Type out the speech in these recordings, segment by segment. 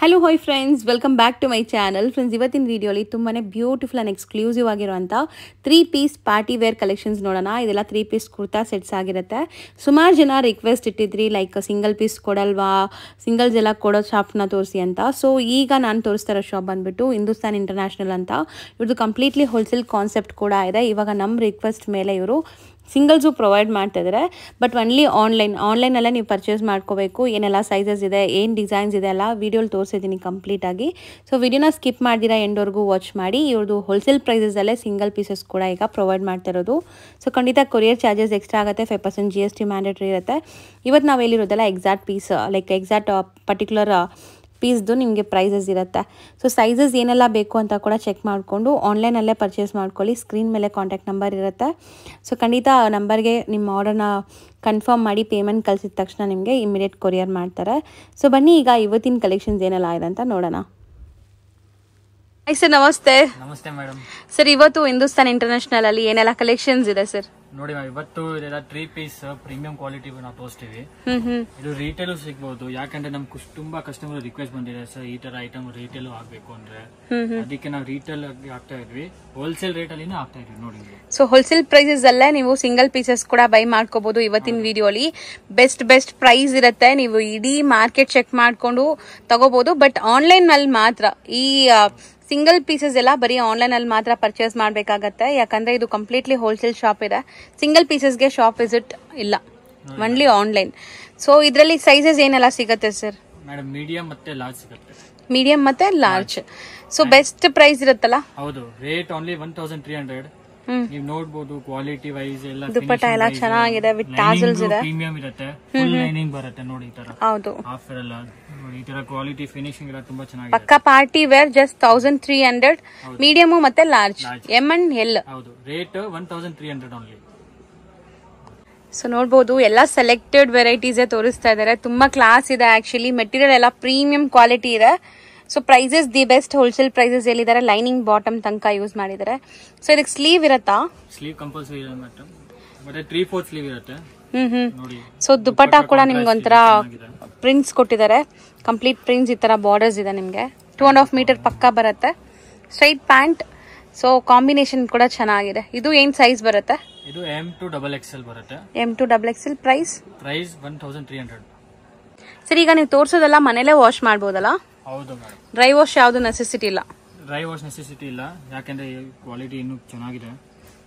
Hello hi friends, welcome back to my channel. Friends, ಇವತ್ತಿನ ವಿಡಿಯೋಲಿ ತುಂಬಾ ಬ್ಯೂಟಿಫುಲ್ ಆ್ಯಂಡ್ ಎಕ್ಸ್ಕ್ಲೂಸಿವ್ ಆಗಿರುವಂಥ 3 ಪೀಸ್ ಪಾರ್ಟಿ ವೇರ್ ಕಲೆಕ್ಷನ್ಸ್ ನೋಡೋಣ. ಇದೆಲ್ಲ 3 ಪೀಸ್ ಕುರ್ತಾ ಸೆಟ್ಸ್ ಆಗಿರುತ್ತೆ. ಸುಮಾರು ಜನ ರಿಕ್ವೆಸ್ಟ್ ಇಟ್ಟಿದ್ರಿ, ಲೈಕ್ ಸಿಂಗಲ್ ಪೀಸ್ ಕೊಡಲ್ವಾ, ಸಿಂಗಲ್ಸ್ ಎಲ್ಲ ಕೊಡೋ ಶಾಪ್ನ ತೋರಿಸಿ ಅಂತ. ಸೊ ಈಗ ನಾನು ತೋರಿಸ್ತಾ ಇರೋ ಶಾಪ್ ಬಂದುಬಿಟ್ಟು ಹಿಂದೂಸ್ತಾನ್ ಇಂಟರ್ನ್ಯಾಷನಲ್ ಅಂತ. ಇವ್ರದ್ದು ಕಂಪ್ಲೀಟ್ಲಿ ಹೋಲ್ಸೇಲ್ ಕಾನ್ಸೆಪ್ಟ್ ಕೂಡ ಇದೆ. ಇವಾಗ ನಮ್ಮ ರಿಕ್ವೆಸ್ಟ್ ಮೇಲೆ ಇವರು ಸಿಂಗಲ್ಸು ಪ್ರೊವೈಡ್ ಮಾಡ್ತಾಯಿದ್ದಾರೆ. ಬಟ್ ಒನ್ಲಿ ಆನ್ಲೈನಲ್ಲೇ ನೀವು ಪರ್ಚೇಸ್ ಮಾಡ್ಕೋಬೇಕು. ಏನೆಲ್ಲ ಸೈಜಸ್ ಇದೆ, ಏನು ಡಿಸೈನ್ಸ್ ಇದೆ ಎಲ್ಲ ವೀಡಿಯೋಲಿ ತೋರಿಸಿದ್ದೀನಿ ಕಂಪ್ಲೀಟಾಗಿ. ಸೊ ವಿಡಿಯೋನ ಸ್ಕಿಪ್ ಮಾಡಿದಿರಾ ಎಂಡ್ವರೆಗೂ ವಾಚ್ ಮಾಡಿ. ಇವ್ರದ್ದು ಹೋಲ್ಸೇಲ್ ಪ್ರೈಸಸಲ್ಲೇ ಸಿಂಗಲ್ ಪೀಸಸ್ ಕೂಡ ಈಗ ಪ್ರೊವೈಡ್ ಮಾಡ್ತಿರೋದು. ಸೊ ಖಂಡಿತ ಕೊರಿಯರ್ ಚಾರ್ಜಸ್ ಎಕ್ಸ್ಟ್ರಾ ಆಗುತ್ತೆ, 5% GST ಮ್ಯಾಂಡೇಟ್ರಿ ಇರುತ್ತೆ. ಇವತ್ತು ನಾವು ಹೇಳಿರೋದಲ್ಲ exact piece, like exact particular ಪೀಸ್ದು ನಿಮಗೆ ಪ್ರೈಸಸ್ ಇರುತ್ತೆ. ಸೊ ಸೈಜಸ್ ಏನೆಲ್ಲ ಬೇಕು ಅಂತ ಕೂಡ ಚೆಕ್ ಮಾಡಿಕೊಂಡು ಆನ್ಲೈನಲ್ಲೇ ಪರ್ಚೇಸ್ ಮಾಡ್ಕೊಳ್ಳಿ. ಸ್ಕ್ರೀನ್ ಮೇಲೆ ಕಾಂಟ್ಯಾಕ್ಟ್ ನಂಬರ್ ಇರುತ್ತೆ. ಸೊ ಖಂಡಿತ ನಂಬರ್ಗೆ ನಿಮ್ಮ ಆರ್ಡರ್ನ ಕನ್ಫರ್ಮ್ ಮಾಡಿ ಪೇಮೆಂಟ್ ಕಳಿಸಿದ ತಕ್ಷಣ ನಿಮಗೆ ಇಮಿಡಿಯೇಟ್ ಕೊರಿಯರ್ ಮಾಡ್ತಾರೆ. ಸೊ ಬನ್ನಿ ಈಗ ಇವತ್ತಿನ ಕಲೆಕ್ಷನ್ಸ್ ಏನೆಲ್ಲ ಇದೆ ಅಂತ ನೋಡೋಣ. ಹಾಯ್ ಸರ್, ನಮಸ್ತೆ. ನಮಸ್ತೆ ಮೇಡಮ್. ಸರ್, ಇವತ್ತು ಹಿಂದೂಸ್ತಾನ್ ಇಂಟರ್ನ್ಯಾಷನಲ್ ಅಲ್ಲಿ ಏನೆಲ್ಲ ಕಲೆಕ್ಷನ್ಸ್ ಇದೆ ಸರ್? ನೋಡಿ ಮ್ಯಾಮ್, ಇವತ್ತು ಇದೆಲ್ಲ 3 ಪೀಸ್ ಪ್ರೀಮಿಯಂ ಕ್ವಾಲಿಟಿ ನಾವು ತೋರಿಸ್ತೀವಿ. ಇದು ರೀಟೇಲು ಸಿಗ್ಬಹುದು, ಯಾಕಂದ್ರೆ ನಮ್ಗೆ ತುಂಬಾ ಕಸ್ಟಮರ್ ರಿಕ್ವೆಸ್ಟ್ ಬಂದಿದೆ ಸರ್, ಈ ತರ ಐಟಮ್ ರೀಟೇಲ್ ಆಗ್ಬೇಕು ಅಂದ್ರೆ. ಅದಕ್ಕೆ ನಾವು ರೀಟೇಲ್ ಆಗ್ತಾ ಇದ್ವಿ, ಹೋಲ್ಸೇಲ್ ರೇಟ್ ಅಲ್ಲಿ ಆಗ್ತಾ ಇದ್ವಿ ನೋಡಿ. ಸೊ ಹೋಲ್ಸೇಲ್ ಪ್ರೈಸಸ್ ಅಲ್ಲೇ ನೀವು ಸಿಂಗಲ್ ಪೀಸಸ್ ಕೂಡ ಬೈ ಮಾಡ್ಕೋಬಹುದು. ಇವತ್ತಿನ ವಿಡಿಯೋಲಿ ಬೆಸ್ಟ್ ಪ್ರೈಸ್ ಇರುತ್ತೆ. ನೀವು ಇಡೀ ಮಾರ್ಕೆಟ್ ಚೆಕ್ ಮಾಡ್ಕೊಂಡು ತಗೋಬಹುದು. ಬಟ್ ಆನ್ಲೈನ್ ನಲ್ಲಿ ಮಾತ್ರ ಈ ಸಿಂಗಲ್ ಪೀಸಸ್ ಎಲ್ಲ ಬರೀ ಆನ್ಲೈನ್ ಅಲ್ಲಿ ಮಾತ್ರ ಪರ್ಚೇಸ್ ಮಾಡಬೇಕಾಗತ್ತೆ. ಯಾಕಂದ್ರೆ ಇದು ಕಂಪ್ಲೀಟ್ಲಿ ಹೋಲ್ಸೇಲ್ ಶಾಪ್ ಇದೆ. ಸಿಂಗಲ್ ಪೀಸಸ್ಗೆ ಶಾಪ್ ವಿಸಿಟ್ ಇಲ್ಲ, ಒನ್ಲಿ ಆನ್ಲೈನ್. ಸೊ ಇದರಲ್ಲಿ ಸೈಜಸ್ ಏನೆಲ್ಲ ಸಿಗುತ್ತೆ ಸರ್? ಮೇಡಮ್, ಮೀಡಿಯಂ ಮತ್ತೆ ಲಾರ್ಜ್ ಸಿಗುತ್ತೆ. ಮೀಡಿಯಂ ಮತ್ತೆ ಲಾರ್ಜ್. ಸೊ ಬೆಸ್ಟ್ ಪ್ರೈಸ್ ಇರುತ್ತಲ್ಲ? ಹೌದು, ರೇಟ್ ಓನ್ಲಿ 1300. ನೀವು ನೋಡಬಹುದು ಕ್ವಾಲಿಟಿ ವೈಸ್ ಎಲ್ಲ. ದುಪ್ಪಟ್ಟ ಎಲ್ಲ ಚೆನ್ನಾಗಿದೆ, ವಿತ್ ಟಾಸಲ್ಸ್ ಇದೆ, ಪ್ರೀಮಿಯಂ ಇರುತ್ತೆ, ಫುಲ್ ಲೈನಿಂಗ್ ಬರುತ್ತೆ ನೋಡಿ. ಈ ತರ ಹೌದು, ಆಫರ್ ಎಲ್ಲ ನೋಡಿ, ಈ ತರ ಕ್ವಾಲಿಟಿ ಫಿನಿಶಿಂಗ್ ಎಲ್ಲ ತುಂಬಾ ಚೆನ್ನಾಗಿದೆ. ಪಕ್ಕಾ ಪಾರ್ಟಿ ವೇರ್, ಜಸ್ಟ್ 1300. ಮೀಡಿಯಂ ಮತ್ತೆ ಲಾರ್ಜ್, ಎಂ ಅಂಡ್ ಎಲ್. ಹೌದು, ರೇಟ್ 1300 ಓನ್ಲಿ. ಸೊ ನೋಡಬಹುದು, ಎಲ್ಲ ಸೆಲೆಕ್ಟೆಡ್ ವೆರೈಟೀಸ್ ತೋರಿಸ್ತಾ ಇದ್ದಾರೆ. ತುಂಬಾ ಕ್ಲಾಸ್ ಇದೆ ಆಕ್ಚುಲಿ. ಮೆಟೀರಿಯಲ್ ಎಲ್ಲ ಪ್ರೀಮಿಯಂ ಕ್ವಾಲಿಟಿ ಇದೆ. So prices the best wholesale prices ಹೇಳಿದ್ದಾರೆ. ಲೈನಿಂಗ್ ಬಾಟಮ್ ತನಕ ಯೂಸ್ ಮಾಡಿದ್ದಾರೆ. ಸೊ ಇದಕ್ಕೆ ಸ್ಲೀವ್ ಇರುತ್ತಾ? ಸ್ಲೀವ್ ಕಂಪಲ್ಸರಿ ಇದೆ ಮೇಡಮ್, ಮತ್ತೆ 3/4 ಸ್ಲೀವ್ ಇರುತ್ತೆ ನೋಡಿ. ಸೊ ದುಪ್ಪಟ್ಟ ಕೂಡ ನಿಮ್ಗೆ ಒಂಥರ ಪ್ರಿಂಟ್ಸ್ ಕೊಟ್ಟಿದ್ದಾರೆ. ಕಂಪ್ಲೀಟ್ ಪ್ರಿಂಟ್ಸ್, ಈ ತರ ಬಾರ್ಡರ್ಸ್ ಇದೆ. ನಿಮ್ಗೆ 2.5 ಮೀಟರ್ ಪಕ್ಕ ಬರುತ್ತೆ. Straight pant. ಸೊ ಕಾಂಬಿನೇಷನ್ ಕೂಡ ಚೆನ್ನಾಗಿದೆ. ಇದು ಏನ್ ಸೈಜ್ ಬರುತ್ತೆ? ಇದು M to XXL ಬರುತ್ತೆ. M to XXL. ಪ್ರೈಸ್ 1300. ಸರಿ, ಈಗ ನೀವು ತೋರಿಸೋದೆಲ್ಲ ಮನೇಲೆ ವಾಶ್ ಮಾಡಬಹುದಲ್ಲ? ಹೌದು ಮೇಡಮ್. ಡ್ರೈ ವಾಶ್ ಯಾವ್ದು ನೆಸೆಸಿಟಿ ಇಲ್ಲ? ಡ್ರೈ ವಾಶ್ ನೆಸೆಸಿಟಿ ಇಲ್ಲ, ಯಾಕಂದ್ರೆ ಕ್ವಾಲಿಟಿ ಇನ್ನೂ ಚೆನ್ನಾಗಿದೆ.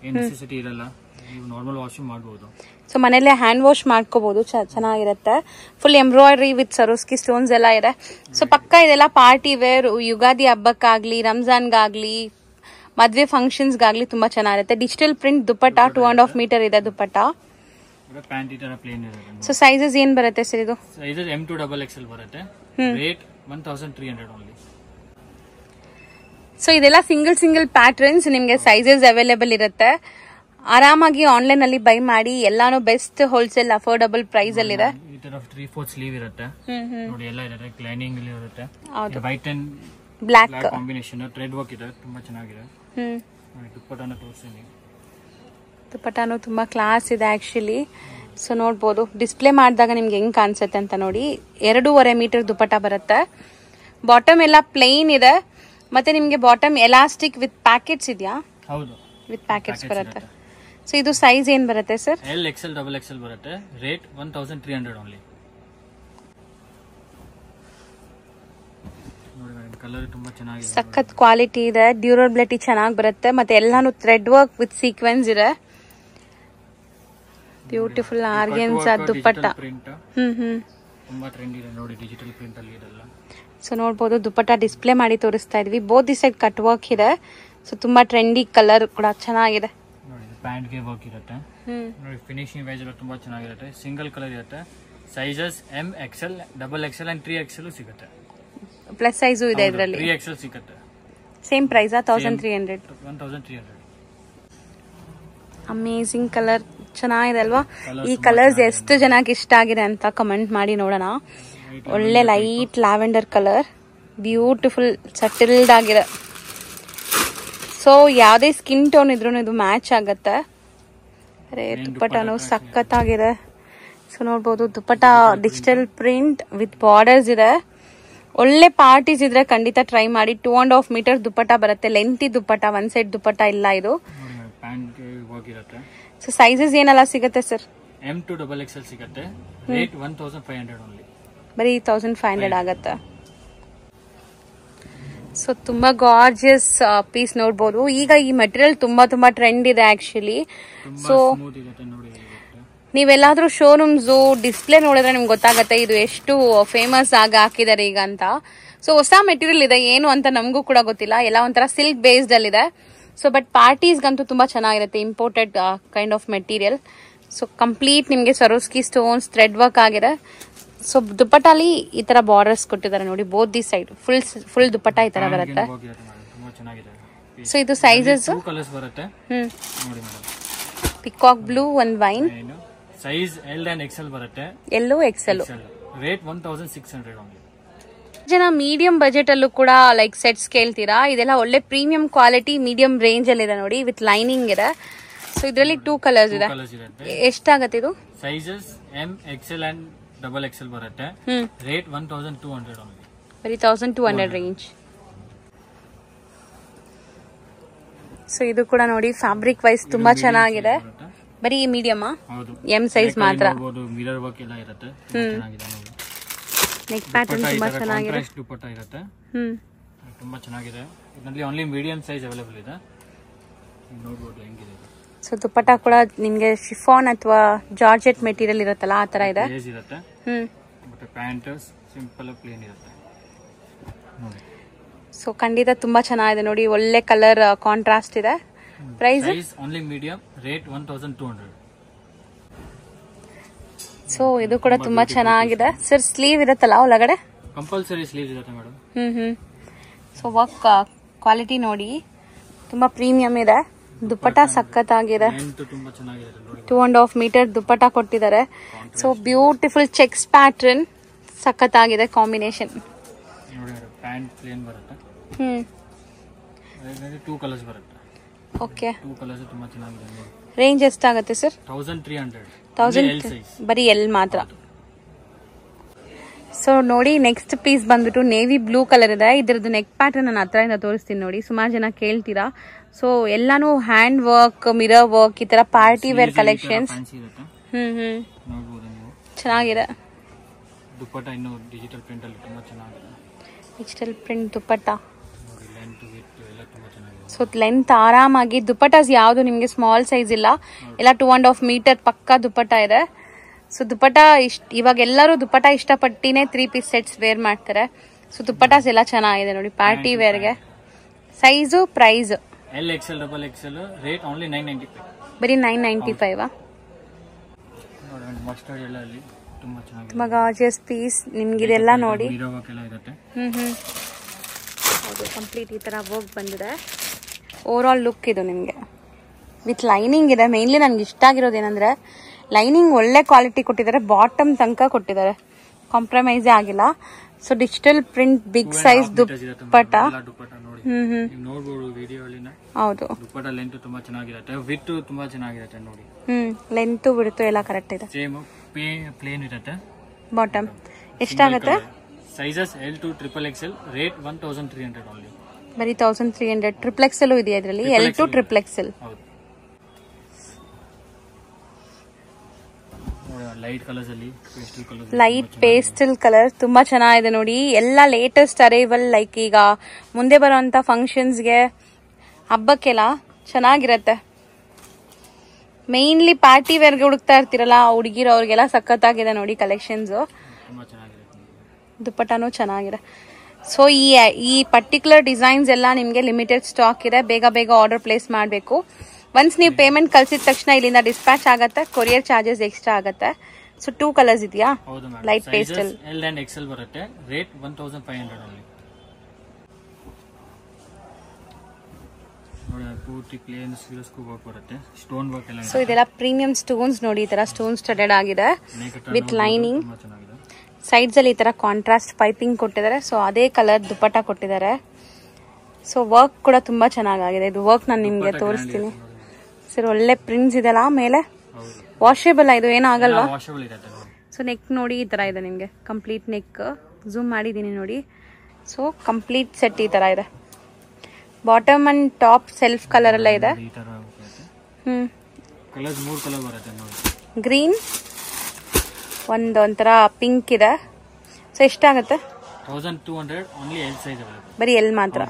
ಏನ್ ನೆಸೆಸಿಟಿ ಇರಲ್ಲ, ನೀವು ನಾರ್ಮಲ್ ವಾಶ್ ಮಾಡಬಹುದು. ಸೊ ಮನೇಲೆ ಹ್ಯಾಂಡ್ ವಾಶ್ ಮಾಡ್ಕೋಬಹುದು, ಚೆನ್ನಾಗಿರುತ್ತೆ. ಫುಲ್ ಎಂಬ್ರಾಯ್ಡ್ರಿ ವಿತ್ ಸರೋಸ್ಕಿ ಸ್ಟೋನ್ಸ್ ಎಲ್ಲ ಇದೆ. ಸೊ ಪಕ್ಕ ಇದೆಲ್ಲ ಪಾರ್ಟಿ ವೇರ್, ಯುಗಾದಿ ಹಬ್ಬಕ್ಕಾಗ್ಲಿ, ರಂಜಾನ್ಗಾಗ್ಲಿ, ಮದ್ವೆ ಫಂಕ್ಷನ್ಸ್ಗಾಗ್ಲಿ ತುಂಬಾ ಚೆನ್ನಾಗಿರುತ್ತೆ. ಡಿಜಿಟಲ್ ಪ್ರಿಂಟ್ ದುಪ್ಪಟ್ಟ, 2.5 ಮೀಟರ್ ಇದೆ ದುಪ್ಪಟ್ಟ. ಪ್ಯಾಂಟ್ ಈ ತರ ಪ್ಲೇನ್ ಇದೆ. ಸೊ ಸೈಜಸ್ ಏನ್ ಬರುತ್ತೆ ಸರ್? ಇದು ಸೈಜಸ್ M to XXL ಬರುತ್ತೆ. Rate 1300 only. ಸೊ ಇದೆಲ್ಲ ಸಿಂಗಲ್ ಪ್ಯಾಟರ್ನ್ಸ್, ನಿಮ್ಗೆ ಸೈಜಸ್ ಅವೈಲೇಬಲ್ ಇರುತ್ತೆ. ಆರಾಮಾಗಿ ಆನ್ಲೈನ್ ಅಲ್ಲಿ ಬೈ ಮಾಡಿ. ಎಲ್ಲಾನು ಬೆಸ್ಟ್ ಹೋಲ್ಸೇಲ್ ಅಫೋರ್ಡಬಲ್ ಪ್ರೈಸ್ ಅಲ್ಲಿ ಇದೆ. ಈ ತರ 3/4 ಸ್ಲೀವ್ ಇರುತ್ತೆ ನೋಡಿ, ಎಲ್ಲ ಇದೆ. ಲೈನಿಂಗ್ ಅಲ್ಲಿ ಇರುತ್ತೆ. White and black combination, thread work ಇದೆ, ತುಂಬಾ ಚೆನ್ನಾಗಿದೆ. ದುಪ್ಪಟ್ಟನ ತೋರಿಸ್ತೀನಿ. ದುಪ್ಪಟ್ಟನು ತುಂಬಾ ಕ್ಲಾಸ್ ಇದೆ ಆಕ್ಚುಲಿ. ಸೊ ನೋಡ್ಬೋದು, ಡಿಸ್ಪ್ಲೇ ಮಾಡಿದಾಗ ನಿಮ್ಗೆ ಹೆಂಗ್ ಕಾಣಿಸುತ್ತೆ ಅಂತ ನೋಡಿ. 2.5 ಮೀಟರ್ ದುಪ್ಪಟ್ಟ ಬರುತ್ತೆ. ಬಾಟಮ್ ಎಲ್ಲ ಪ್ಲೇನ್ ಇದೆ. ಮತ್ತೆ ನಿಮ್ಗೆ ಬಾಟಮ್ ಎಲಾಸ್ಟಿಕ್ ವಿತ್ ಪ್ಯಾಕೆಟ್ಸ್ ಇದೆಯಾ? ಹೌದು, ವಿತ್ ಪ್ಯಾಕೆಟ್ಸ್ ಬರುತ್ತೆ. ಸೊ ಇದು ಸೈಜ್ ಏನ್ ಬರುತ್ತೆ ಸರ್? L, XL, XXL ಬರುತ್ತೆ. Rate 1300 only. ನೋಡಿ, ಕಲರ್ ತುಂಬಾ ಚೆನ್ನಾಗಿದೆ, ಸಖತ್ ಕ್ವಾಲಿಟಿ ಇದೆ, ಡ್ಯೂರಬಿಲಿಟಿ ಚೆನ್ನಾಗಿ ಬರುತ್ತೆ. ಮತ್ತೆ ಎಲ್ಲಾನು ಥ್ರೆಡ್ ವರ್ಕ್ ವಿತ್ ಸೀಕ್ವೆನ್ಸ್ ಇದೆ. ಬ್ಯೂಟಿಫುಲ್ ಆರ್ಗೆನ್ಸಾ ದುಪ್ಪಟ್ಟ. ತುಂಬಾ ಟ್ರೆಂಡ್ ಇದೆ ನೋಡಿ, ಡಿಜಿಟಲ್ ಪ್ರಿಂಟ್ ಅಲ್ಲಿ ಇದೆಲ್ಲ. ಸೊ ನೋಡಬಹುದು, ದುಪ್ಪಟ್ಟ ಡಿಸ್ಪ್ಲೇ ಮಾಡಿ ತೋರಿಸ್ತಾ ಇದ್ವಿ. Both the side cut work ಇದೆ. ಸೊ ತುಂಬಾ ಟ್ರೆಂಡಿ ಕಲರ್ ಕೂಡ ಚೆನ್ನಾಗಿದೆ. ನೋಡಿ, ಪ್ಯಾಂಟ್ ಗೆ ವರ್ಕ್ ಇರುತ್ತೆ ನೋಡಿ. ಫಿನಿಶಿಂಗ್ ವೈಸ್ ಎಲ್ಲ ತುಂಬಾ ಚೆನ್ನಾಗಿರುತ್ತೆ. ಸಿಂಗಲ್ ಕಲರ್ ಇರುತ್ತೆ. Sizes M, XL, XXL and 3XL ಸಿಗುತ್ತೆ. ಪ್ಲಸ್ ಸೈಜು ಇದೆ ಇದರಲ್ಲಿ. 3XL ಸಿಗುತ್ತೆ. Same price 1300. ಅಮೇಜಿಂಗ್ ಕಲರ್, ಚೆನ್ನಾಗಿದೆ ಅಲ್ವಾ? ಈ ಕಲರ್ಸ್ ಎಷ್ಟು ಜನಕ್ಕೆ ಇಷ್ಟ ಆಗಿದೆ ಅಂತ ಕಮೆಂಟ್ ಮಾಡಿ ನೋಡೋಣ. ಒಳ್ಳೆ ಲೈಟ್ ಲ್ಯಾವೆಂಡರ್ ಕಲರ್, ಬ್ಯೂಟಿಫುಲ್ ಸಟಲ್ಡ್ ಆಗಿದೆ. ಸೊ ಯಾವುದೇ ಸ್ಕಿನ್ ಟೋನ್ ಇದ್ರೂ ಇದು ಮ್ಯಾಚ್ ಆಗತ್ತೆ. ದುಪ್ಪಟ್ಟನು ಸಖತ್ತಾಗಿದೆ. ಸೊ ನೋಡ್ಬೋದು, ದುಪ್ಪಟ್ಟ ಡಿಜಿಟಲ್ ಪ್ರಿಂಟ್ ವಿತ್ ಬಾರ್ಡರ್ಸ್ ಇದೆ. ಒಳ್ಳೆ ಪಾರ್ಟೀಸ್ ಇದ್ರೆ ಖಂಡಿತ ಟ್ರೈ ಮಾಡಿ. 2.5 ಮೀಟರ್ ದುಪ್ಪಟ್ಟ ಬರುತ್ತೆ, ಲೆಂತಿ ದುಪ್ಪಟ್ಟ, ಒನ್ ಸೈಡ್ ದುಪ್ಪಟ್ಟ ಇಲ್ಲ ಇದು. ಸೊ ಸೈಜಸ್ ಏನೆಲ್ಲ ಸಿಗುತ್ತೆ ಸರ್? M to XXL ಸಿಗುತ್ತೆ. Rate 1500 only. ಬರೀ 1500 ಆಗತ್ತೆ. ಸೊ ತುಂಬಾ ಗಾರ್ಜಿಯಸ್ ಪೀಸ್ ನೋಡ್ಬೋದು. ಈಗ ಈ ಮೆಟೀರಿಯಲ್ ತುಂಬಾ ಟ್ರೆಂಡ್ ಇದೆ ಆಕ್ಚುಲಿ. ಸೊ ನೀವೆಲ್ಲಾದ್ರೂ ಶೋರೂಮ್ಸ್ ಡಿಸ್ಪ್ಲೇ ನೋಡಿದ್ರೆ ನಿಮ್ಗೆ ಗೊತ್ತಾಗತ್ತೆ ಇದು ಎಷ್ಟು ಫೇಮಸ್ ಆಗಿ ಹಾಕಿದ್ದಾರೆ ಈಗ ಅಂತ. ಸೊ ಹೊಸ ಮೆಟೀರಿಯಲ್ ಇದೆ, ಏನು ಅಂತ ನಮಗೂ ಕೂಡ ಗೊತ್ತಿಲ್ಲ. ಎಲ್ಲ ಒಂಥರ ಸಿಲ್ಕ್ ಬೇಸ್ಡ್ ಅಲ್ಲಿ ಇದೆ. ಸೊ ಬಟ್ ಪಾರ್ಟೀಸ್ಗಂತೂ ತುಂಬಾ ಚೆನ್ನಾಗಿರುತ್ತೆ, imported kind of material. So complete ನಿಮ್ಗೆ ಸರೋಸ್ಕಿ ಸ್ಟೋನ್ಸ್ ಥ್ರೆಡ್ ವರ್ಕ್ ಆಗಿದೆ. ಸೊ ದುಪ್ಪಟ್ಟಾಲಿ ಈ ತರ ಬಾರ್ಡರ್ಸ್ ಕೊಟ್ಟಿದ್ದಾರೆ ನೋಡಿ, both the side full dupatta ಈ ತರ ಬರುತ್ತೆ. ಸೊ ಇದು ಸೈಜಸ್ ಪಿಕಾಕ್ ಬ್ಲೂ, ಒಂದ್ wine, size L and XL ಬರುತ್ತೆ. ಎಲ್ಲೂ XL. Rate 1600 only. ಜನ ಮೀಡಿಯಂ ಬಜೆಟ್ ಅಲ್ಲೂ ಕೂಡ ಲೈಕ್ ಸೆಟ್ಸ್ ಕೇಳ್ತೀರಾ, ಇದೆಲ್ಲ ಒಳ್ಳೆ ಪ್ರೀಮಿಯಂ ಕ್ವಾಲಿಟಿ ಮೀಡಿಯಂ ರೇಂಜ್ ಅಲ್ಲಿ ಇದೆ ನೋಡಿ, ವಿತ್ ಲೈನಿಂಗ್ ಇದೆ. ಸೊ ಇದರಲ್ಲಿ 2 ಕಲರ್ಸ್ ಇದೆ. ಎಷ್ಟಾಗತ್ತೆ ಇದು? Sizes M, XL and XXL ಬರುತ್ತೆ. Rate 1200 only. ಬರೀ 1200 ರೇಂಜ್. ಸೊ ಇದು ಕೂಡ ನೋಡಿ ಫ್ಯಾಬ್ರಿಕ್ ವೈಸ್ ತುಂಬಾ ಚೆನ್ನಾಗಿದೆ. ಬರೀ ಮೀಡಿಯಮ್, ಎಂ ಸೈಜ್ ಮಾತ್ರ. ಮಿರರ್ ವರ್ಕ್ ಎಲ್ಲ ಇರುತ್ತೆ. ನೆಕ್ ಪ್ಯಾಟರ್ನ್ ತುಂಬಾ ಚೆನ್ನಾಗಿದೆ. ದುಪ್ಪಟ್ಟ ಇರುತ್ತೆ, ತುಂಬಾ ಚೆನ್ನಾಗಿದೆ. ಇದರಲ್ಲಿ ಓನ್ಲಿ ಮೀಡಿಯಂ ಸೈಜ್ ಅವೈಲೇಬಲ್ ಇದೆ, ನೋಡಬಹುದು ಹೆಂಗಿದೆ. ಸೊ ದುಪ್ಪಟ್ಟ ಕೂಡ ನಿಮ್ಗೆ ಶಿಫಾನ್ ಅಥವಾ ಜಾರ್ಜೆಟ್ ಮೆಟೀರಿಯಲ್ ಇರುತ್ತಲ್ಲ ಆ ತರ ಇದೆ. ಇರುತ್ತೆ. ಮತ್ತೆ ಪ್ಯಾಂಟ್ ಸಿಂಪಲ್ ಪ್ಲೇನ್ ಇರುತ್ತೆ ನೋಡಿ. ಸೊ ಖಂಡಿತ ತುಂಬಾ ಚೆನ್ನಾಗಿದೆ ನೋಡಿ, ಒಳ್ಳೆ ಕಲರ್ ಕಾಂಟ್ರಾಸ್ಟ್ ಇದೆ. Price only medium, rate 1200. So ಇದು ಕೂಡ ತುಂಬಾ ಚೆನ್ನಾಗಿದೆ ಸರ್. ಸ್ಲೀವ್ ಇರುತ್ತಲ್ಲ ಒಳಗಡೆ? ಕಂಪಲ್ಸರಿ ಸ್ಲೀವ್ ಇರುತ್ತೆ ಮೇಡಮ್. ಸೊ ವರ್ಕ್ ಕ್ವಾಲಿಟಿ ನೋಡಿ ತುಂಬಾ ಪ್ರೀಮಿಯಂ ಇದೆ. ದುಪ್ಪಟ್ಟ ಸಖತ್ತಾಗಿದೆ, 2.5 ಮೀಟರ್ ದುಪ್ಪಟ್ಟ ಕೊಟ್ಟಿದ್ದಾರೆ. ಸೊ ಬ್ಯೂಟಿಫುಲ್ ಚೆಕ್ಸ್ ಪ್ಯಾಟರ್ನ್, ಸಖತ್ತಾಗಿದೆ ಕಾಂಬಿನೇಷನ್. ಪ್ಯಾಂಟ್ ಪ್ಲೇನ್ ಬರುತ್ತೆ. 2 ಕಲರ್ಸ್ ಬರುತ್ತೆ. ಓಕೆ, 2 ಕಲರ್ಸ್ ತುಂಬಾ ಚೆನ್ನಾಗಿದೆ. ರೇಂಜ್ ಎಷ್ಟಾಗುತ್ತೆ ಸರ್? 1300. ಬರೀ ಎಲ್ ಮಾತ್ರ. ಸೊ ನೋಡಿ ನೆಕ್ಸ್ಟ್ ಪೀಸ್ ಬಂದ್ಬಿಟ್ಟು ನೇವಿ ಬ್ಲೂ ಕಲರ್ ಇದೆ. ಇದ್ರದ್ದು ನೆಕ್ ಪ್ಯಾಟರ್ನ್ ನಾನು ಹತ್ರದಿಂದ ತೋರಿಸ್ತೀನಿ ನೋಡಿ. ಸುಮಾರು ಜನ ಕೇಳ್ತೀರಾ. ಸೊ ಎಲ್ಲಾನು ಹ್ಯಾಂಡ್ ವರ್ಕ್, ಮಿರರ್ ವರ್ಕ್, ಈ ತರ ಪಾರ್ಟಿ ವೇರ್ ಕಲೆಕ್ಷನ್ಸ್. ಚೆನ್ನಾಗಿದೆ. ದುಪ್ಪಟ್ಟ ಇನ್ನು ಡಿಜಿಟಲ್ ಪ್ರಿಂಟ್ ಅಲ್ಲಿ ತುಂಬಾ ಚೆನ್ನಾಗಿದೆ. ಡಿಜಿಟಲ್ ಪ್ರಿಂಟ್ ದುಪ್ಪಟ್ಟ. ಸೊ ಲೆಂತ್ ಆರಾಮಾಗಿ ದುಪ್ಪಟ್ಟಾಸ್ ಯಾವ್ದು ನಿಮ್ಗೆ ಸ್ಮಾಲ್ ಸೈಜ್ ಇಲ್ಲ, ಎಲ್ಲ 2.5 ಮೀಟರ್ ಪಕ್ಕ ದುಪ್ಪಟ್ಟ ಇದೆ. ಸೊ ದುಪ್ಪಟ್ಟ ಇವಾಗ ಎಲ್ಲರೂ ದುಪ್ಪಟ್ಟ ಇಷ್ಟಪಟ್ಟಿನೇ 3 ಪೀಸ್ ಸೆಟ್ಸ್ ವೇರ್ ಮಾಡ್ತಾರೆ. ಸೊ ದುಪ್ಪಟ್ಟಾಸ್ ಎಲ್ಲ ಚೆನ್ನಾಗಿದೆ ನೋಡಿ ಪಾರ್ಟಿ ವೇರ್ಗೆ. Size price L, XL, XXL, rate only 995. ಬರೀ 995. ಮಸ್ಟರ್ಡ್ ಎಲ್ಲ ಅಲ್ಲಿ ತುಂಬಾ ಚೆನ್ನಾಗಿದೆ. ತುಂಬಾ ಗಾರ್ಜಿಯಸ್ ಪೀಸ್ ನಿಮ್ಗಿದೆಲ್ಲ ನೋಡಿ. ಹೌದು, ಕಂಪ್ಲೀಟ್ ಈ ತರ ವರ್ಕ್ ಬಂದಿದೆ. ಓವರ್ ಆಲ್ ಲುಕ್ ಇದು ನಿಮ್ಗೆ ವಿತ್ ಲೈನಿಂಗ್ ಇದೆ. ಮೇನ್ಲಿ ನನ್ಗೆ ಇಷ್ಟ ಆಗಿರೋದೇನಂದ್ರೆ ಲೈನಿಂಗ್ ಒಳ್ಳೆ ಕ್ವಾಲಿಟಿ ಕೊಟ್ಟಿದ್ದಾರೆ, ಬಾಟಮ್ ತನಕ ಕೊಟ್ಟಿದ್ದಾರೆ, ಕಾಂಪ್ರಮೈಸೇ ಆಗಿಲ್ಲ. So digital print big size dupatta. ಹೌದು, ದುಪ್ಪಟ್ಟ ಲೆಂತ್ ತುಂಬಾ ಚೆನ್ನಾಗಿರುತ್ತೆ, ವಿಡ್ತ್ ತುಂಬಾ ಚೆನ್ನಾಗಿರುತ್ತೆ ನೋಡಿ. ಲೆಂತ್ ಬಿಡ್ತು ಎಲ್ಲ ಕರೆಕ್ಟ್ ಇದೆ. ಸೇಮ್ ಪ್ಲೇನ್ ಇರುತ್ತೆ. ಬಾಟಮ್ ಎಷ್ಟಾಗುತ್ತೆ? Sizes L to XXL, rate 1300 only. ಬರೀ 1300. XXL ಇದೆಯಾ ಇದರಲ್ಲಿ? L to XXL. Light colours ಅಲ್ಲಿ ಲೈಟ್ ಪೇಸ್ಟಲ್ ಕಲರ್ ತುಂಬಾ ಚೆನ್ನಾಗಿದೆ ನೋಡಿ. ಎಲ್ಲ ಲೇಟೆಸ್ಟ್ ಅರೈವಲ್, ಲೈಕ್ ಈಗ ಮುಂದೆ ಬರುವಂತ ಫಂಕ್ಷನ್ಸ್ಗೆ, ಹಬ್ಬಕ್ಕೆಲ್ಲ ಚೆನ್ನಾಗಿರತ್ತೆ. ಮೇನ್ಲಿ ಪಾರ್ಟಿ ವೇರ್ಗೆ ಹುಡುಕ್ತಾ ಇರ್ತೀರಲ್ಲ ಹುಡುಗಿರು, ಅವ್ರಿಗೆಲ್ಲ ಸಖತ್ತಾಗಿದೆ ನೋಡಿ ಕಲೆಕ್ಷನ್ಸ್. ದುಪ್ಪಟ್ಟನೂ ಚೆನ್ನಾಗಿದೆ. ಸೊ ಈ ಪರ್ಟಿಕ್ಯುಲರ್ ಡಿಸೈನ್ಸ್ ಎಲ್ಲ ನಿಮಗೆ ಲಿಮಿಟೆಡ್ ಸ್ಟಾಕ್ ಇದೆ, ಬೇಗ ಬೇಗ ಆರ್ಡರ್ ಪ್ಲೇಸ್ ಮಾಡಬೇಕು. ಒನ್ಸ್ ನೀವು ಪೇಮೆಂಟ್ ಕಳ್ಸಿದ ತಕ್ಷಣ ಇಲ್ಲಿಂದ ಡಿಸ್ಪ್ಯಾಚ್ ಆಗತ್ತೆ, ಕೊರಿಯರ್ ಚಾರ್ಜಸ್ ಎಕ್ಸ್ಟ್ರಾ ಆಗತ್ತೆ. ಸೊ 2 ಕಲರ್ಸ್ ಇದೆಯಾ? Light pastel L and XL ಬರುತ್ತೆ. Rate 1500 only. ನೋಡಿ ಪೂರ್ತಿ ಪ್ಲೇನ್ ಸಿಲ್ಕ್ ವರ್ಕ್ ಬರುತ್ತೆ, ಸ್ಟೋನ್ ವರ್ಕ್ ಎಲ್ಲ. ಸೊ ಇದೆಲ್ಲ ಪ್ರೀಮಿಯಂ ಸ್ಟೋನ್ಸ್ ನೋಡಿ, ಈ ತರ ಸ್ಟೋನ್ ಸ್ಟಡೆಡ್ ಆಗಿದೆ ವಿತ್ ಲೈನಿಂಗ್. ಸೈಡ್ಸ್ ಅಲ್ಲಿ ಈ ತರ ಕಾಂಟ್ರಾಸ್ಟ್ ಪೈಪಿಂಗ್ ಕೊಟ್ಟಿದ್ದಾರೆ. ಸೊ ಅದೇ ಕಲರ್ ದುಪ್ಪಟ್ಟ ಕೊಟ್ಟಿದ್ದಾರೆ. ಸೊ ವರ್ಕ್ ಕೂಡ ತುಂಬಾ ಚೆನ್ನಾಗಿದೆ. ಇದು ವರ್ಕ್ ನಾನು ನಿಮ್ಗೆ ತೋರಿಸ್ತೀನಿ ಸರ್. ಒಳ್ಳೆ ಪ್ರಿಂಟ್ಸ್ ಇದೆಲ್ಲ ಮೇಲೆ. ವಾಷೇಬಲ್ ಇದು ಏನಾಗಲ್ವಾ? ಸೊ ನೆಕ್ ನೋಡಿ ಈ ತರ ಇದೆ ನಿಮ್ಗೆ, ಕಂಪ್ಲೀಟ್ ನೆಕ್. ಝೂಮ್ ಮಾಡಿದೀನಿ ನೋಡಿ. ಸೊ ಕಂಪ್ಲೀಟ್ ಸೆಟ್ ಈ ತರ ಇದೆ. Bottom and top self colour ಎಲ್ಲ ಇದೆ. ಈ ತರ ಕಲರ್ಸ್ 3 ಕಲರ್ ಬರುತ್ತೆ ನೋಡಿ. ಗ್ರೀನ್, ಒಂಥರ ಪಿಂಕ್ ಇದೆ. ಸೊ ಎಷ್ಟಾಗುತ್ತೆ? 1200 ಓನ್ಲಿ ಎಲ್ ಸೈಜ್ ಅವೈಲೇಬಲ್. ಬರೀ ಎಲ್ ಮಾತ್ರ.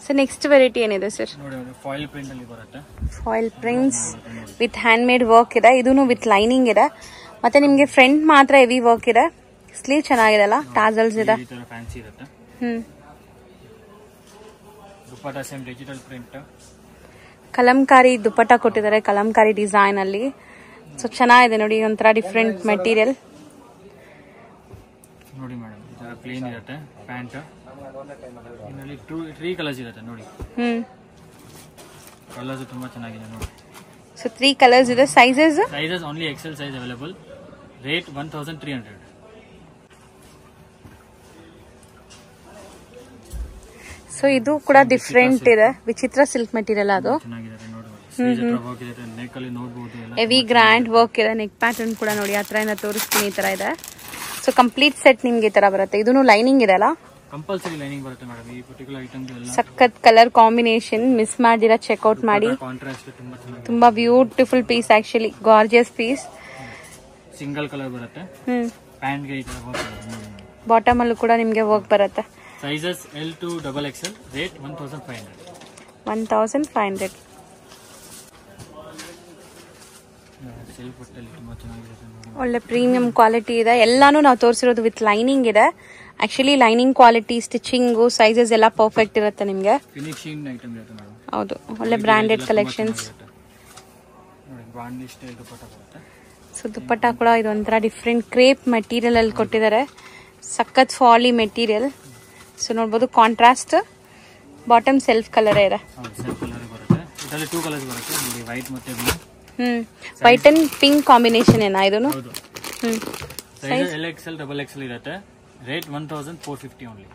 ಸೊ ನೆಕ್ಸ್ಟ್ ವೆರೈಟಿ ಏನಿದೆ ಸರ್? ನೋಡಿ ಫಾಯಿಲ್ ಪ್ರಿಂಟ್ ಅಲ್ಲಿ ಬರುತ್ತೆ. Foil prints with hand made work ಇದೆ. ಇದೂನು ವಿತ್ ಲೈನಿಂಗ್ ಇದೆ. ಮತ್ತೆ ನಿಮಗೆ ಫ್ರಂಟ್ ಮಾತ್ರ ಹೆವಿ ವರ್ಕ್ ಇದೆ. ಸ್ಲೀವ್ ಚೆನ್ನಾಗಿದೆ ಅಲ್ಲ, ಟಾಸಲ್ಸ್ ಇದೆ. ಈ ತರ ಫ್ಯಾನ್ಸಿ ಇರುತ್ತೆ. Dupatta same digital print. Kalamkari dupatta ಕೊಟ್ಟಿದ್ದಾರೆ, ಕಲಂಕಾರಿ ಡಿಸೈನ್ ಅಲ್ಲಿ. ಸೊ ಚೆನ್ನಾಗಿದೆ ನೋಡಿ, ಒಂಥರ ಡಿಫ್ರೆಂಟ್ ಮೆಟೀರಿಯಲ್. ನೋಡಿ ಮೇಡಮ್, ಈ ತರ ಪ್ಲೇನ್ ಇರುತ್ತೆ ಪ್ಯಾಂಟ್. ಇದರಲ್ಲಿ 3 ಕಲರ್ಸ್ ಇರುತ್ತೆ ನೋಡಿ. ಕಲರ್ಸ್ ತುಂಬಾ ಚೆನ್ನಾಗಿದೆ ನೋಡಿ. ಸೊ 3 ಕಲರ್ಸ್ ಇದೆ. Sizes only XL size available. Rate 1300. So ಇದು ಕೂಡ ಡಿಫ್ರೆಂಟ್ ಇದೆ. ವಿಚಿತ್ರ ಸಿಲ್ಕ್ ಮೆಟೀರಿಯಲ್ ಅದು. ಹೆವಿ ಗ್ರ್ಯಾಂಡ್ ವರ್ಕ್ ಇದೆ. ನೆಕ್ ಪ್ಯಾಟರ್ನ್ ಕೂಡ ನೋಡಿ, ಹತ್ರ ಇಂದ ತೋರಿಸ್ತೀನಿ. ಈ ತರ ಇದೆ. ಸೊ ಕಂಪ್ಲೀಟ್ ಸೆಟ್ ನಿಮ್ಗೆ ಈ ತರ ಬರುತ್ತೆ. ಇದೂನು ಲೈನಿಂಗ್ ಇದೆ ಅಲ್ಲ? ಕಂಪಲ್ಸರಿ ಲೈನಿಂಗ್ ಬರುತ್ತೆ ಮೇಡಮ್. ಈ ಪರ್ಟಿಕ್ಯುಲರ್ ಐಟಮ್ ಎಲ್ಲ ಸಖತ್ ಕಲರ್ ಕಾಂಬಿನೇಷನ್. ಮಿಸ್ ಮಾಡಿರ ಚೆಕ್ಔಟ್ ಮಾಡಿ. ಕಾಂಟ್ರಾಸ್ಟ್ ತುಂಬಾ ಚೆನ್ನಾಗಿದೆ. ತುಂಬಾ beautiful piece, actually gorgeous piece. Single colour ಬರುತ್ತೆ. ಪ್ಯಾಂಟ್ ಗೆ ಈ ತರ ವರ್ಕ್ ಬರುತ್ತೆ. ಬಾಟಮ್ ಅಲ್ಲೂ ಕೂಡ ನಿಮ್ಗೆ ವರ್ಕ್ ಬರುತ್ತೆ. Sizes L to XXL. Rate 1500. 1500. Self ಬಟ್ಟೆಲಿ ತುಂಬಾ ಚೆನ್ನಾಗಿದೆ. ಒಳ್ಳೆ ಪ್ರೀಮಿಯಂ ಕ್ವಾಲಿಟಿ ಇದೆ. ಎಲ್ಲಾನು ನಾವು ತೋರಿಸಿರೋದು ವಿತ್ ಲೈನಿಂಗ್ ಇದೆ. Actually lining quality, stitching, sizes ಎಲ್ಲ ಪರ್ಫೆಕ್ಟ್ ಇರುತ್ತೆ ನಿಮ್ಗೆ. ಫಿನಿಶಿಂಗ್ ಐಟಮ್ ಇರುತ್ತೆ ಮೇಡಮ್. ಹೌದು, ಒಳ್ಳೆ ಬ್ರಾಂಡೆಡ್ ಕಲೆಕ್ಷನ್ಸ್. ನೋಡಿ ಬಾಂಡಿ ಸ್ಟೈಲ್ ದುಪಟ್ಟ ಬರುತ್ತೆ. ಸೊ ದುಪಟ್ಟ ಕೂಡ ಇದು ಒಂಥರ ಡಿಫ್ರೆಂಟ್ ಕ್ರೇಪ್ ಮೆಟೀರಿಯಲ್ ಅಲ್ಲಿ ಕೊಟ್ಟಿದ್ದಾರೆ. ಸಖತ್ ಫಾಲಿ ಮೆಟೀರಿಯಲ್. ಸೊ ನೋಡ್ಬೋದು ಕಾಂಟ್ರಾಸ್ಟ್. ಬಾಟಮ್ ಸೆಲ್ಫ್ ಕಲರ್ ಇದೆ. ಸೆಲ್ಫ್ ಕಲರ್ ಬರುತ್ತೆ. ಇದರಲ್ಲಿ 2 ಕಲರ್ಸ್ ಬರುತ್ತೆ ನೋಡಿ, ವೈಟ್ ಮತ್ತೆ blue. White and pink combination ಏನಾ ಇದೂನು? ಸೈಜ್ LXL XXL ಇರುತ್ತೆ. Rate 1450 only.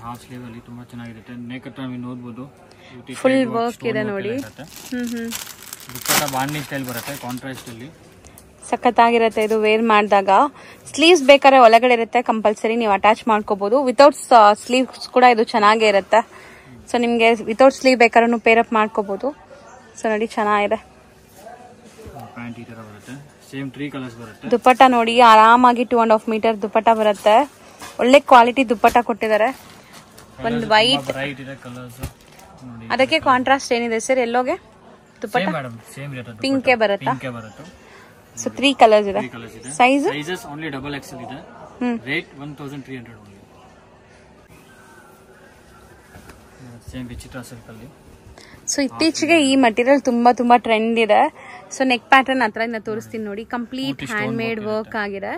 ಹಾಫ್ ಸ್ಲೀವ್ ಅಲ್ಲಿ ತುಂಬಾ ಚೆನ್ನಾಗಿರುತ್ತೆ. ನೆಕ್ ಹತ್ರ ನೀವು ನೋಡಬಹುದು ಫುಲ್ ವರ್ಕ್ ಇದೆ ನೋಡಿ. ದುಪಟ್ಟ ಬಾಂಡಿ ಸ್ಟೈಲ್ ಬರುತ್ತೆ, ಕಾಂಟ್ರಾಸ್ಟ್ ಅಲ್ಲಿ. ಸಖತ್ತಾಗಿರುತ್ತೆ ಇದು ವೇರ್ ಮಾಡಿದಾಗ. ಸ್ಲೀವ್ಸ್ ಬೇಕಾದ್ರೆ ಒಳಗಡೆ ಇರುತ್ತೆ, ಕಂಪಲ್ಸರಿ ನೀವು ಅಟ್ಯಾಚ್ ಮಾಡ್ಕೋಬಹುದು. ವಿತೌಟ್ ಸ್ಲೀವ್ಸ್ ಕೂಡ ಇದು ಚೆನ್ನಾಗೇ ಇರುತ್ತೆ. ಸೊ ನಿಮ್ಗೆ ವಿತೌಟ್ ಸ್ಲೀವ್ ಬೇಕಾದ್ರೂ ಪೇರ್ ಅಪ್ ಮಾಡ್ಕೋಬಹುದು. ಸೊ ನೋಡಿ ಚೆನ್ನಾಗಿದೆ. ಪ್ಯಾಂಟ್ ಈ ತರ ಬರುತ್ತೆ. ಸೇಮ್ 3 ಕಲರ್ಸ್ ಬರುತ್ತೆ. ದುಪಟ್ಟ ನೋಡಿ, ಆರಾಮಾಗಿ 2.5 ಮೀಟರ್ ದುಪಟ್ಟ ಬರುತ್ತೆ. ಒಳ್ಳೆ ಕ್ವಾಲಿಟಿ ದುಪಟ್ಟ ಕೊಟ್ಟಿದ್ದಾರೆ. ಒಂದು ವೈಟ್, ಅದಕ್ಕೆ ಕಾಂಟ್ರಾಸ್ಟ್ ಏನಿದೆ ಸರ್ ಎಲ್ಲೋಗೆ ದುಪಟ್ಟ? ಪಿಂಕ್ ಬರುತ್ತೆ. ಸೊ 3 ಕಲರ್ಸ್ ಇದೆ. ಸೈಜಸ್ ಓನ್ಲಿ XXL ಇದೆ. Rate 1300 only. ಸೇಮ್ ವಿಚಿತ್ರ ಸಿಲ್ಕ್ ಅಲ್ಲಿ. ಸೊ ಇತ್ತೀಚೆಗೆ ಈ ಮಟೀರಿಯಲ್ ತುಂಬಾ ಟ್ರೆಂಡ್ ಇದೆ. ಸೊ ನೆಕ್ ಪ್ಯಾಟರ್ನ್ ಹತ್ರ ಇಂದ ತೋರಿಸ್ತೀನಿ ನೋಡಿ. ಕಂಪ್ಲೀಟ್ ಹ್ಯಾಂಡ್ ಮೇಡ್ ವರ್ಕ್ ಆಗಿದೆ.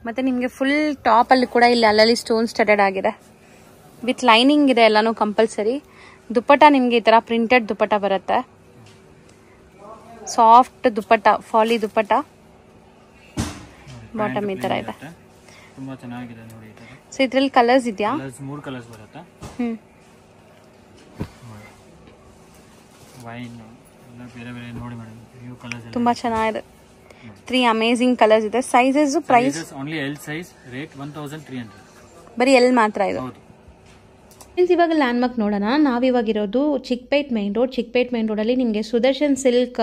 ಮತ್ತೆ ನಿಮ್ಗೆ ಫುಲ್ ಟಾಪ್ ಅಲ್ಲಿ ಕೂಡ ಇಲ್ಲಿ ಅಲ್ಲಲ್ಲಿ ಸ್ಟೋನ್ ಸ್ಟಡೆಡ್ ಆಗಿದೆ. ವಿತ್ ಲೈನಿಂಗ್ ಇದೆ ಎಲ್ಲಾನು ಕಂಪಲ್ಸರಿ. ದುಪಟ್ಟ ನಿಮ್ಗೆ ಈ ತರ ಪ್ರಿಂಟೆಡ್ ದುಪಟ್ಟ ಬರುತ್ತೆ. ಸಾಫ್ಟ್ ದುಪಟ್ಟ, ಫಾಲಿ ದುಪಟ್ಟ. ಬಾಟಮ್ ಈ ತರ ಇದೆ. ತುಂಬಾ ಚೆನ್ನಾಗಿದೆ ನೋಡಿ. ಸೊ ಇದ್ರಲ್ಲಿ ಕಲರ್ಸ್ ಇದೆಯಾ? 3 ಕಲರ್ಸ್ ಬರುತ್ತೆ. ವೈನ್ ಎಲ್ಲ ಬೇರೆ ಬೇರೆ ನೋಡಿ ಮೇಡಮ್. ನ್ಯೂ ಕಲರ್ಸ್ ತುಂಬಾ ಚೆನ್ನಾಗಿದೆ. 3 ಅಮೇಜಿಂಗ್ ಕಲರ್ಸ್ ಇದೆ. Sizes price only L size. Rate 1300. ಬರೀ L ಮಾತ್ರ ಇದೆ. ಫ್ರೆಂಡ್ಸ್, ಇವಾಗ ಲ್ಯಾಂಡ್ ಮಾರ್ಕ್ ನೋಡೋಣ. ನಾವಿವಾಗಿರೋದು Chickpet main road. Chickpet main ರೋಡಲ್ಲಿ ನಿಮಗೆ ಸುದರ್ಶನ್ ಸಿಲ್ಕ್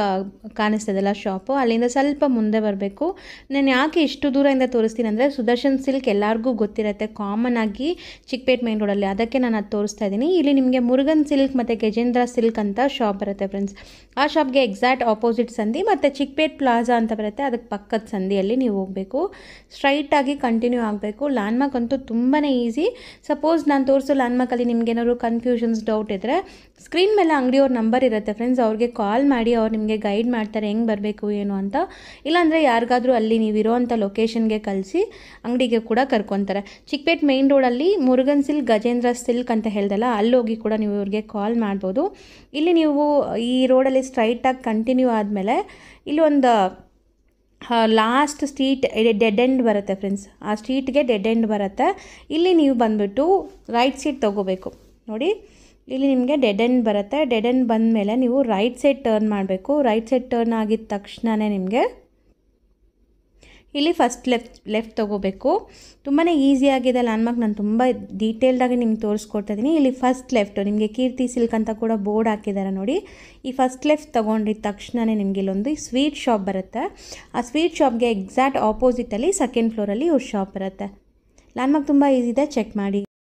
ಕಾಣಿಸ್ತದಲ್ಲ ಶಾಪು, ಅಲ್ಲಿಂದ ಸ್ವಲ್ಪ ಮುಂದೆ ಬರಬೇಕು. ನಾನು ಯಾಕೆ ಇಷ್ಟು ದೂರದಿಂದ ತೋರಿಸ್ತೀನಿ ಅಂದರೆ, ಸುದರ್ಶನ್ ಸಿಲ್ಕ್ ಎಲ್ಲರಿಗೂ ಗೊತ್ತಿರುತ್ತೆ ಕಾಮನ್ ಆಗಿ ಚಿಕ್ಪೇಟ್ ಮೈನ್ ರೋಡಲ್ಲಿ. ಅದಕ್ಕೆ ನಾನು ಅದು ತೋರಿಸ್ತಾ ಇದ್ದೀನಿ. ಇಲ್ಲಿ ನಿಮಗೆ ಮುರುಗನ್ ಸಿಲ್ಕ್ ಮತ್ತು ಗಜೇಂದ್ರ ಸಿಲ್ಕ್ ಅಂತ ಶಾಪ್ ಬರುತ್ತೆ ಫ್ರೆಂಡ್ಸ್. ಆ ಶಾಪ್ಗೆ ಎಕ್ಸಾಕ್ಟ್ ಆಪೋಸಿಟ್ ಸಂದಿ ಮತ್ತು ಚಿಕ್ಪೇಟ್ ಪ್ಲಾಜಾ ಅಂತ ಬರುತ್ತೆ, ಅದಕ್ಕೆ ಪಕ್ಕದ ಸಂದಿಯಲ್ಲಿ ನೀವು ಹೋಗಬೇಕು. ಸ್ಟ್ರೈಟಾಗಿ ಕಂಟಿನ್ಯೂ ಆಗಬೇಕು. ಲ್ಯಾಂಡ್ ಮಾರ್ಕ್ ಅಂತೂ ತುಂಬಾ ಈಸಿ. ಸಪೋಸ್ ನಾನು ತೋರಿಸೋ ಲ್ಯಾಂಡ್ ಮಾರ್ಕಲ್ಲಿ ನಿಮ್ಗೆ ಏನಾದ್ರು ಕನ್ಫ್ಯೂಷನ್ಸ್, ಡೌಟ್ ಇದ್ದರೆ ಸ್ಕ್ರೀನ್ ಮೇಲೆ ಅಂಗಡಿಯವ್ರ ನಂಬರ್ ಇರುತ್ತೆ ಫ್ರೆಂಡ್ಸ್, ಅವ್ರಿಗೆ ಕಾಲ್ ಮಾಡಿ ಅವ್ರು ನಿಮಗೆ ಗೈಡ್ ಮಾಡ್ತಾರೆ ಹೆಂಗೆ ಬರಬೇಕು ಏನು ಅಂತ. ಇಲ್ಲಾಂದರೆ ಯಾರಿಗಾದರೂ ಅಲ್ಲಿ ನೀವು ಇರೋವಂಥ ಲೊಕೇಶನ್ಗೆ ಕಳಿಸಿ ಅಂಗಡಿಗೆ ಕೂಡ ಕರ್ಕೊತಾರೆ. ಚಿಕ್ಪೇಟ್ ಮೇನ್ ರೋಡಲ್ಲಿ ಮುರುಗನ್ ಸಿಲ್ಕ್, ಗಜೇಂದ್ರ ಸಿಲ್ಕ್ ಅಂತ ಹೇಳ್ದಲ್ಲ, ಅಲ್ಲೋಗಿ ಕೂಡ ನೀವು ಇವ್ರಿಗೆ ಕಾಲ್ ಮಾಡ್ಬೋದು. ಇಲ್ಲಿ ನೀವು ಈ ರೋಡಲ್ಲಿ ಸ್ಟ್ರೈಟಾಗಿ ಕಂಟಿನ್ಯೂ ಆದಮೇಲೆ ಇಲ್ಲಿ ಒಂದು ಲಾಸ್ಟ್ ಸ್ಟ್ರೀಟ್ ಡೆಡ್ ಎಂಡ್ ಬರುತ್ತೆ ಫ್ರೆಂಡ್ಸ್. ಆ ಸ್ಟ್ರೀಟ್ಗೆ ಡೆಡ್ ಎಂಡ್ ಬರುತ್ತೆ. ಇಲ್ಲಿ ನೀವು ಬಂದುಬಿಟ್ಟು ರೈಟ್ ಸೈಡ್ ತೊಗೋಬೇಕು. ನೋಡಿ, ಇಲ್ಲಿ ನಿಮಗೆ ಡೆಡ್ ಎಂಡ್ ಬರುತ್ತೆ. ಡೆಡ್ ಎಂಡ್ ಬಂದಮೇಲೆ ನೀವು ರೈಟ್ ಸೈಡ್ ಟರ್ನ್ ಮಾಡಬೇಕು. ರೈಟ್ ಸೈಡ್ ಟರ್ನ್ ಆಗಿದ ತಕ್ಷಣವೇ ನಿಮಗೆ ಇಲ್ಲಿ ಫಸ್ಟ್ ಲೆಫ್ಟ್ ತೊಗೋಬೇಕು. ತುಂಬಾ ಈಸಿಯಾಗಿದೆ ಲ್ಯಾಂಡ್ಮಾರ್ಕ್, ನಾನು ತುಂಬ ಡೀಟೇಲ್ಡಾಗಿ ನಿಮ್ಗೆ ತೋರಿಸ್ಕೊಡ್ತಾ ಇದ್ದೀನಿ. ಇಲ್ಲಿ ಫಸ್ಟ್ ಲೆಫ್ಟು ನಿಮಗೆ ಕೀರ್ತಿ ಸಿಲ್ಕ್ ಅಂತ ಕೂಡ ಬೋರ್ಡ್ ಹಾಕಿದ್ದಾರೆ ನೋಡಿ. ಈ ಫಸ್ಟ್ ಲೆಫ್ಟ್ ತೊಗೊಂಡಿದ್ದ ತಕ್ಷಣವೇ ನಿಮಗೆ ಇಲ್ಲೊಂದು ಸ್ವೀಟ್ ಶಾಪ್ ಬರುತ್ತೆ. ಆ ಸ್ವೀಟ್ ಶಾಪ್ಗೆ ಎಕ್ಸಾಕ್ಟ್ ಆಪೋಸಿಟಲ್ಲಿ ಸೆಕೆಂಡ್ ಫ್ಲೋರಲ್ಲಿ ಇವ್ರ ಶಾಪ್ ಬರುತ್ತೆ. ಲ್ಯಾಂಡ್ಮಾರ್ಕ್ ತುಂಬ ಈಸಿ ಇದೆ, ಚೆಕ್ ಮಾಡಿ.